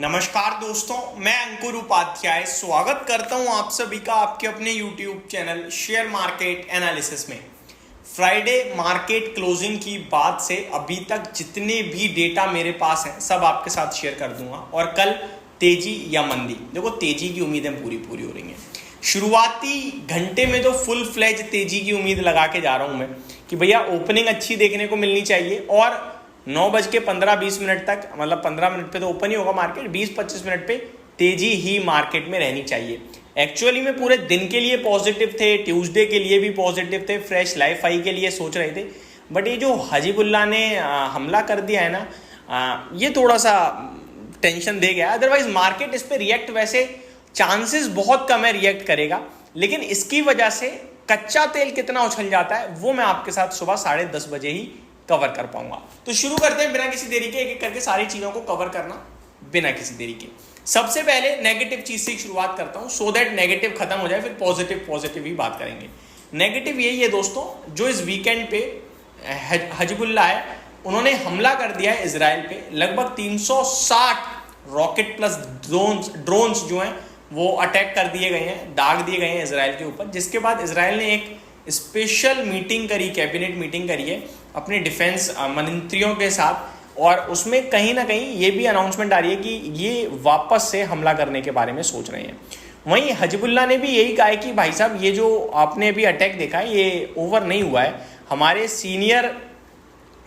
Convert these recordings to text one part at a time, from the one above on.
नमस्कार दोस्तों, मैं अंकुर उपाध्याय स्वागत करता हूं आप सभी का आपके अपने YouTube channel share market analysis में। फ्राइडे मार्केट क्लोजिंग की बाद से अभी तक जितने भी डेटा मेरे पास हैं सब आपके साथ शेयर कर दूंगा। और कल तेजी या मंदी, देखो तेजी की उम्मीदें पूरी हो रही हैं। शुरुआती घंटे में तो फुल फ्लेज तेजी की उम्मीद लगा के जा रहा हूं मैं कि भैया ओपनिंग अच्छी देखने को मिलनी चाहिए और 9:15-20 तक, मतलब 15 मिनट पे तो ओपन ही होगा मार्केट, 20-25 मिनट पे तेजी ही मार्केट में रहनी चाहिए। एक्चुअली में पूरे दिन के लिए पॉजिटिव थे, ट्यूसडे के लिए भी पॉजिटिव थे, फ्रेश लाइफ आई के लिए सोच रहे थे। बट ये जो हजीबुल्ला ने हमला कर दिया है ना, ये थोड़ा सा टेंशन दे गया। अदरवाइज मार्केट इस पर रिएक्ट, वैसे चांसेस बहुत कम है रिएक्ट करेगा, लेकिन इसकी वजह से कच्चा तेल कितना उछल जाता है वो मैं आपके साथ सुबह 10:30 बजे ही कवर कर पाऊंगा। तो शुरू करते हैं बिना किसी देरी के, एक एक करके सारी चीजों को कवर करना बिना किसी देरी के। सबसे पहले नेगेटिव चीज से शुरुआत करता हूं, सो दैट नेगेटिव खत्म हो जाए, फिर पॉजिटिव ही बात करेंगे। नेगेटिव यही है दोस्तों, जो इस वीकेंड पे हजबुल्ला है, उन्होंने हमला कर दिया है इजराइल पे। लगभग 360 रॉकेट प्लस ड्रोन्स जो हैं वो अटैक कर दिए गए हैं, दाग दिए गए हैं इजराइल के ऊपर। जिसके बाद इजराइल ने एक स्पेशल मीटिंग करी, कैबिनेट मीटिंग करी है अपने डिफेंस मंत्रियों के साथ, और उसमें कहीं ना कहीं ये भी अनाउंसमेंट आ रही है कि ये वापस से हमला करने के बारे में सोच रहे हैं। वहीं हजबुल्ला ने भी यही कहा है कि भाई साहब, ये जो आपने अभी अटैक देखा है ये ओवर नहीं हुआ है। हमारे सीनियर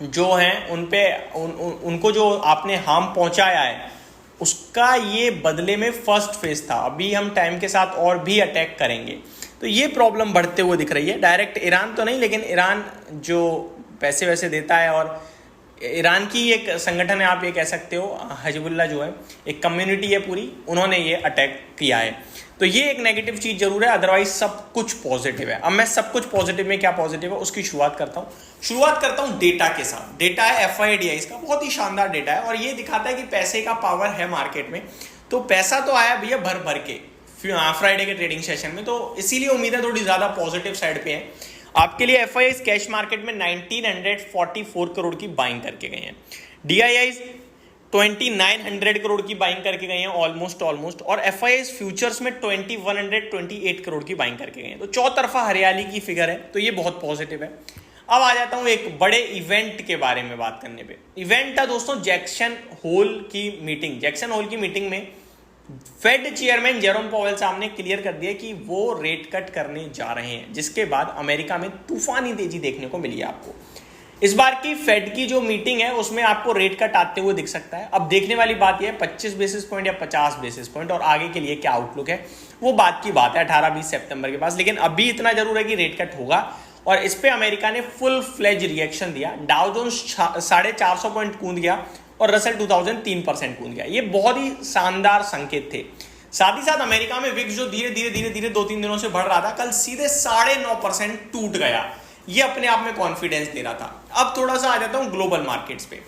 जो हैं उनको जो आपने हार्म पहुंचाया है उसका ये बदले में फर्स्ट फेज था। अभी हम टाइम के साथ और भी अटैक करेंगे। तो ये प्रॉब्लम बढ़ते हुए दिख रही है। डायरेक्ट ईरान तो नहीं, लेकिन ईरान जो पैसे वैसे देता है, और ईरान की एक संगठन है, आप ये कह सकते हो, हजबुल्ला जो है एक कम्युनिटी है पूरी, उन्होंने ये अटैक किया है। तो ये एक नेगेटिव चीज जरूर है, अदरवाइज सब कुछ पॉजिटिव है। अब मैं सब कुछ पॉजिटिव में क्या पॉजिटिव है उसकी शुरुआत करता हूँ डेटा के साथ। डेटा है FIDI, इसका बहुत ही शानदार डेटा है और ये दिखाता है कि पैसे का पावर है मार्केट में। तो पैसा तो आया भैया भर के फ्राइडे के ट्रेडिंग सेशन में, तो इसीलिए उम्मीदें थोड़ी ज्यादा पॉजिटिव साइड पे हैं। आपके लिए FIIs कैश मार्केट में 1944 करोड़ की बाइंग करके गए हैं। DIIs 2900 करोड़ की बाइंग करके गए हैं ऑलमोस्ट, और FIIs फ्यूचर्स में 2128 करोड़ की बाइंग करके गए हैं। तो चौतरफा हरियाली की फिगर है, तो ये बहुत पॉजिटिव है। अब आ जाता हूं एक बड़े इवेंट के बारे में बात करने पे। इवेंट था दोस्तों जैक्सन होल की मीटिंग। जैक्सन होल की मीटिंग में फेड चेयरमैन जेरोम पॉवेल साहब ने क्लियर कर दिया कि वो रेट कट करने जा रहे हैं, जिसके बाद अमेरिका में तूफानी तेजी देखने को मिली है आपको। इस बार की फेड की जो मीटिंग है उसमें आपको रेट कट आते हुए दिख सकता है। अब देखने वाली बात यह है 25 बेसिस पॉइंट या 50 बेसिस पॉइंट, और आगे के लिए क्या आउटलुक है वो बात की बात है 18-20 सितंबर के पास। लेकिन अभी इतना जरूर है कि रेट कट होगा, और इस पे अमेरिका ने फुल फ्लेज रिएक्शन दिया। डाउ जोन्स 450 पॉइंट कूद गया और रसल 2000 3% कूद गया। ये बहुत ही शानदार संकेत थे। साथ ही साथ अमेरिका में विक्स जो धीरे 2-3 दिनों से बढ़ रहा था, कल सीधे 9.5% टूट गया। ये अपने आप में कॉन्फिडेंस दे रहा था। अब थोड़ा सा आ जाता हूं ग्लोबल मार्केट्स पे।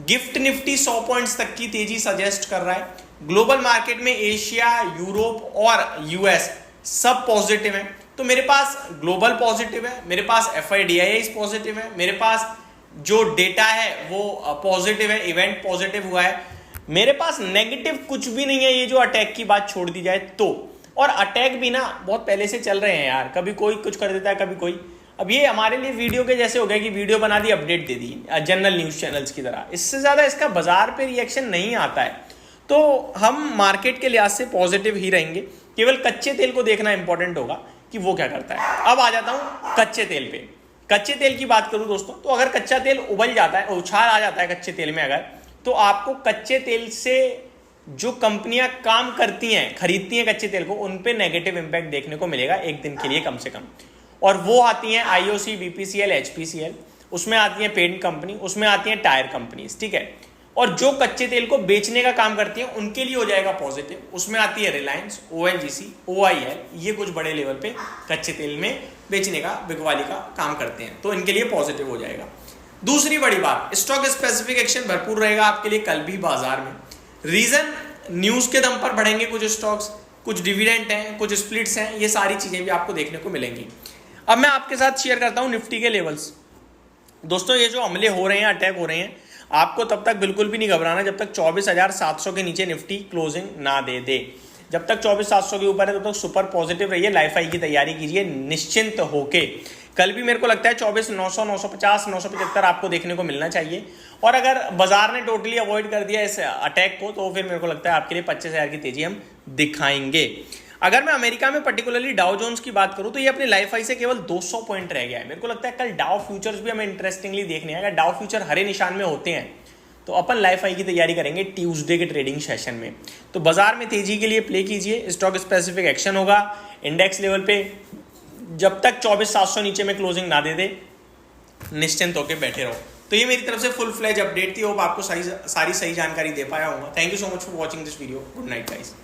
गिफ्ट निफ्टी 100 पॉइंट्स तक की तेजी सजेस्ट कर रहा है। ग्लोबल मार्केट में एशिया, यूरोप और US सब पॉजिटिव है। तो मेरे पास ग्लोबल पॉजिटिव है, मेरे पास FIDIs पॉजिटिव है, मेरे पास जो डेटा है वो पॉजिटिव है, इवेंट पॉजिटिव हुआ है। मेरे पास नेगेटिव कुछ भी नहीं है, ये जो अटैक की बात छोड़ दी जाए तो। और अटैक भी ना बहुत पहले से चल रहे हैं यार, कभी कोई कुछ कर देता है, कभी कोई। अब ये हमारे लिए वीडियो के जैसे हो गया कि वीडियो बना दी, अपडेट दे दी, जनरल न्यूज चैनल्स की तरह। इससे ज्यादा इसका बाजार पे रिएक्शन नहीं आता है। तो हम मार्केट के लिहाज से पॉजिटिव ही रहेंगे। केवल कच्चे तेल को देखना इंपॉर्टेंट होगा कि वो क्या करता है। अब आ जाता हूं कच्चे तेल पे। कच्चे तेल की बात करूं दोस्तों, तो अगर कच्चा तेल उबल जाता है, उछाल आ जाता है कच्चे तेल में अगर, तो आपको कच्चे तेल से जो कंपनियां काम करती हैं, खरीदती हैं कच्चे तेल को, उन पे नेगेटिव इंपैक्ट देखने को मिलेगा एक दिन के लिए कम से कम। और वो आती हैं IOC, BPCL, HPCL, उसमें आती हैं पेंट कंपनी, उसमें आती हैं टायर कंपनीज, ठीक है। और जो कच्चे तेल को बेचने का काम करती हैं उनके लिए हो जाएगा पॉजिटिव। उसमें आती है रिलायंस, ONGC, OIL, ये कुछ बड़े लेवल पे कच्चे तेल में बेचने का, बिकवाली का काम करते हैं, तो इनके लिए पॉजिटिव हो जाएगा। दूसरी बड़ी बात, स्टॉक स्पेसिफिक एक्शन भरपूर रहेगा आपके लिए कल भी बाजार में। रीजन, न्यूज के दम पर बढ़ेंगे कुछ स्टॉक्स, कुछ डिविडेंड हैं, कुछ स्प्लिट्स हैं, ये सारी चीजें भी आपको देखने को मिलेंगी। अब मैं आपके साथ शेयर करता हूं निफ्टी के लेवल्स। दोस्तों ये जो हमले हो रहे हैं, अटैक हो रहे हैं, आपको तब तक बिल्कुल भी नहीं घबराना जब तक 24,700 के नीचे निफ्टी क्लोजिंग ना दे दे। जब तक 24,700 के ऊपर है तब तक सुपर पॉजिटिव रहिए, लाइफ हाई की तैयारी कीजिए निश्चिंत होके। कल भी मेरे को लगता है 24,900, 950, 975 आपको देखने को मिलना चाहिए। और अगर बाजार ने टोटली अवॉइड कर दिया इस अटैक को तो फिर मेरे को लगता है आपके लिए 25,000 की तेजी हम दिखाएंगे। अगर मैं अमेरिका में पर्टिकुलरली डाउ जोन्स की बात करूं तो ये अपने लाइफ हाई से केवल 200 पॉइंट रह गया है। मेरे को लगता है कल डाउ फ्यूचर्स भी हमें इंटरेस्टिंगली देखने हैं। अगर डाउ फ्यूचर हरे निशान में होते हैं तो अपन लाइफ हाई की तैयारी करेंगे ट्यूसडे के ट्रेडिंग सेशन में। तो बाजार में तेजी के लिए प्ले कीजिए, स्टॉक स्पेसिफिक एक्शन होगा इंडेक्स लेवल पे। जब तक 24,700 नीचे में क्लोजिंग ना दे दे निश्चिंत होकर बैठे रहो। तो ये मेरी तरफ से फुल फ्लेज अपडेट थी। होप आपको सारी सही जानकारी दे पाया होगा। Thank you so much for watching this video. Good night guys.